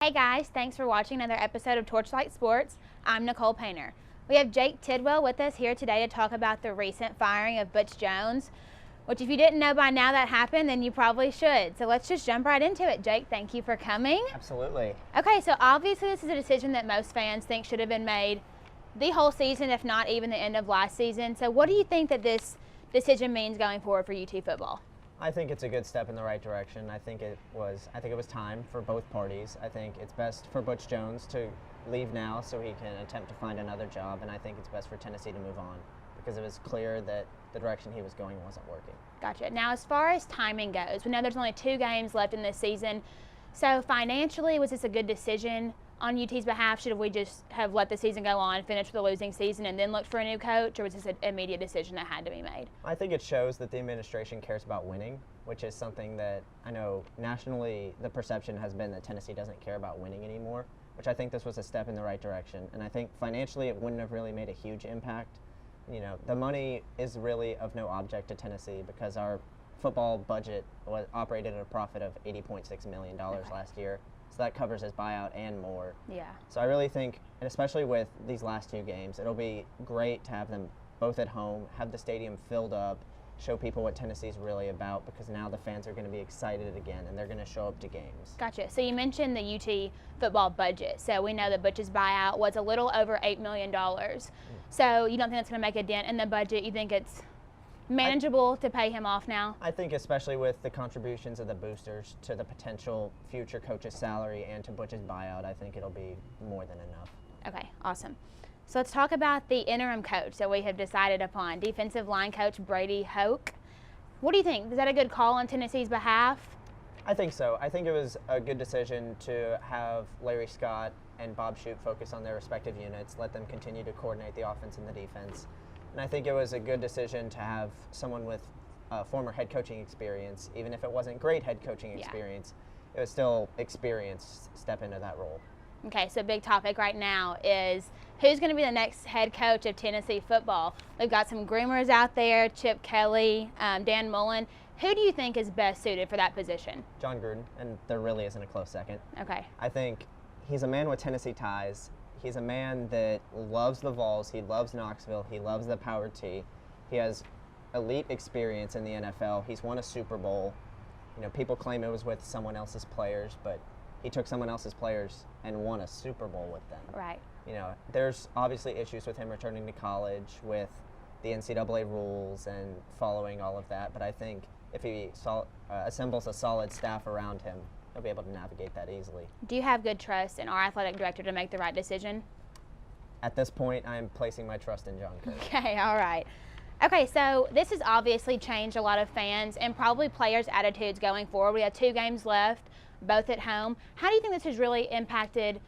Hey guys, thanks for watching another episode of Torchlight Sports. I'm Nicole Painter. We have Jake Tidwell with us here today to talk about the recent firing of Butch Jones, which if you didn't know by now that happened, then you probably should. So let's just jump right into it. Jake, thank you for coming. Absolutely. Okay, so obviously this is a decision that most fans think should have been made the whole season, if not even the end of last season. So what do you think that this decision means going forward for UT football? I think it's a good step in the right direction. I think it was time for both parties. I think it's best for Butch Jones to leave now so he can attempt to find another job, and I think it's best for Tennessee to move on because it was clear that the direction he was going wasn't working. Gotcha. Now, as far as timing goes, we know there's only 2 games left in this season. So financially, was this a good decision on UT's behalf? Should we just have let the season go on, finish with a losing season, and then look for a new coach, or was this an immediate decision that had to be made? I think it shows that the administration cares about winning, which is something that I know nationally the perception has been that Tennessee doesn't care about winning anymore, which I think this was a step in the right direction. And I think financially it wouldn't have really made a huge impact. You know, the money is really of no object to Tennessee because our football budget was operated at a profit of $80.6 million last year. So that covers his buyout and more. Yeah. So I really think, and especially with these last 2 games, it'll be great to have them both at home, have the stadium filled up, show people what Tennessee's really about, because now the fans are going to be excited again and they're going to show up to games. Gotcha. So you mentioned the UT football budget. So we know that Butch's buyout was a little over $8 million. So you don't think that's going to make a dent in the budget? You think it's manageable to pay him off now? I think especially with the contributions of the boosters to the potential future coach's salary and to Butch's buyout, I think it'll be more than enough. Okay, awesome. So let's talk about the interim coach that we have decided upon, defensive line coach Brady Hoke. What do you think? Is that a good call on Tennessee's behalf? I think so. I think it was a good decision to have Larry Scott and Bob Shute focus on their respective units, let them continue to coordinate the offense and the defense. And I think it was a good decision to have someone with former head coaching experience, even if it wasn't great head coaching experience, it was still experience step into that role. Okay, so big topic right now is who's going to be the next head coach of Tennessee football. We've got some groomers out there, Chip Kelly, Dan Mullen. Who do you think is best suited for that position? John Gruden, and there really isn't a close second. Okay. I think he's a man with Tennessee ties. He's a man that loves the Vols. He loves Knoxville. He loves the Power T. He has elite experience in the NFL. He's won a Super Bowl. You know, people claim it was with someone else's players, but he took someone else's players and won a Super Bowl with them. Right. You know, there's obviously issues with him returning to college with the NCAA rules and following all of that, but I think if he assembles a solid staff around him, he'll be able to navigate that easily. Do you have good trust in our athletic director to make the right decision? At this point, I'm placing my trust in John Kirk. Okay, all right. Okay, so this has obviously changed a lot of fans and probably players' attitudes going forward. We have 2 games left, both at home. How do you think this has really impacted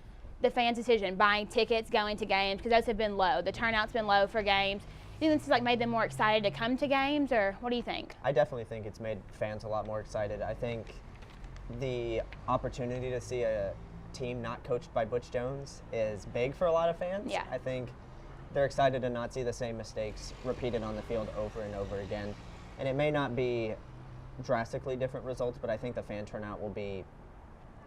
the fans' decision, buying tickets, going to games? Because those have been low. The turnout's been low for games. Do you think this has made them more excited to come to games, or what do you think? I definitely think it's made fans a lot more excited. I think the opportunity to see a team not coached by Butch Jones is big for a lot of fans. Yeah. I think they're excited to not see the same mistakes repeated on the field over and over again. And it may not be drastically different results, but I think the fan turnout will be,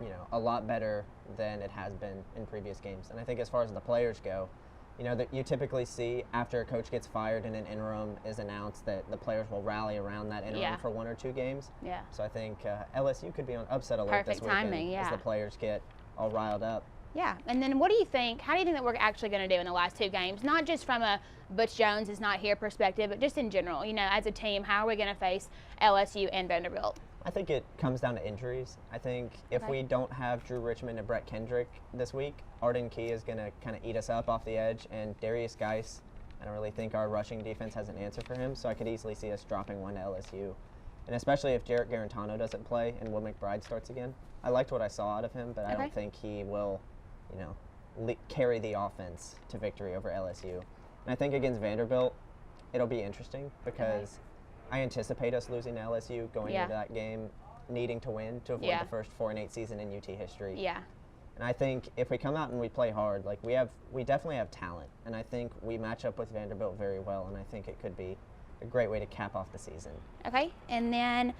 you know, a lot better than it has been in previous games. And I think as far as the players go, you know, that you typically see after a coach gets fired and an interim is announced that the players will rally around that interim for 1 or 2 games. Yeah. So I think LSU could be on upset alert this weekend timing, as the players get all riled up. Yeah, and then what do you think, how do you think that we're actually going to do in the last 2 games? Not just from a Butch Jones is not here perspective, but just in general, you know, as a team, how are we going to face LSU and Vanderbilt? I think it comes down to injuries. I think if we don't have Drew Richmond and Brett Kendrick this week, Arden Key is going to kind of eat us up off the edge, and Darius Geis, I don't really think our rushing defense has an answer for him, so I could easily see us dropping 1 to LSU. And especially if Jarrett Garantano doesn't play and Will McBride starts again. I liked what I saw out of him, but I don't think he will, you know, carry the offense to victory over LSU. And I think against Vanderbilt, it'll be interesting because I anticipate us losing to LSU going into that game, needing to win to avoid the first 4-8 season in UT history. Yeah. And I think if we come out and we play hard, like we definitely have talent, and I think we match up with Vanderbilt very well, and I think it could be a great way to cap off the season. Okay, and then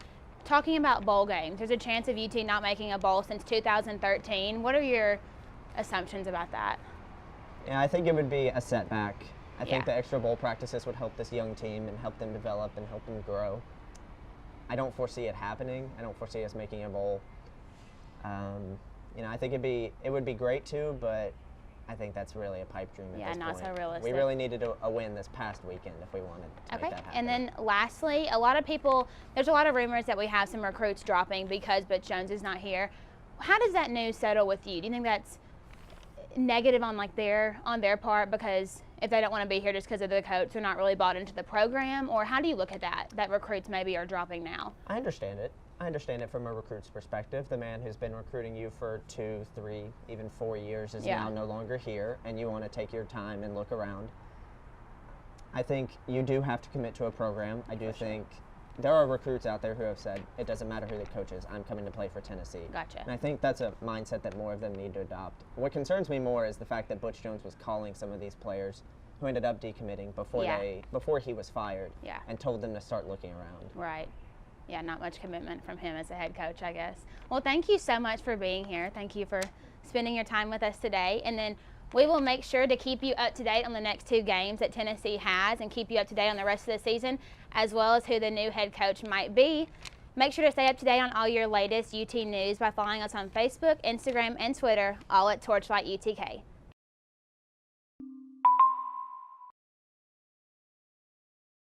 talking about bowl games, there's a chance of UT not making a bowl since 2013. What are your assumptions about that? Yeah, I think it would be a setback. I Yeah. think the extra bowl practices would help this young team and help them develop and help them grow. I don't foresee it happening. I don't foresee us making a bowl. I think it would be great too, but I think that's really a pipe dream at Yeah, this not point. so realistic. We really needed a win this past weekend if we wanted to make that happen. And then lastly, there's a lot of rumors that we have some recruits dropping because Butch Jones is not here. How does that news settle with you? Do you think that's negative on their part because if they don't want to be here just because of the coach, they're not really bought into the program? Or how do you look at that recruits maybe are dropping now? I understand it. I understand it from a recruit's perspective. The man who's been recruiting you for 2, 3, even 4 years is now no longer here, and you want to take your time and look around. I think you do have to commit to a program. I do think there are recruits out there who have said, it doesn't matter who the coach is, I'm coming to play for Tennessee. Gotcha. And I think that's a mindset that more of them need to adopt. What concerns me more is the fact that Butch Jones was calling some of these players who ended up decommitting before he was fired and told them to start looking around. Right. Yeah, not much commitment from him as a head coach, I guess. Well, thank you so much for being here. Thank you for spending your time with us today. And then we will make sure to keep you up to date on the next 2 games that Tennessee has and keep you up to date on the rest of the season, as well as who the new head coach might be. Make sure to stay up to date on all your latest UT news by following us on Facebook, Instagram, and Twitter, all at Torchlight UTK.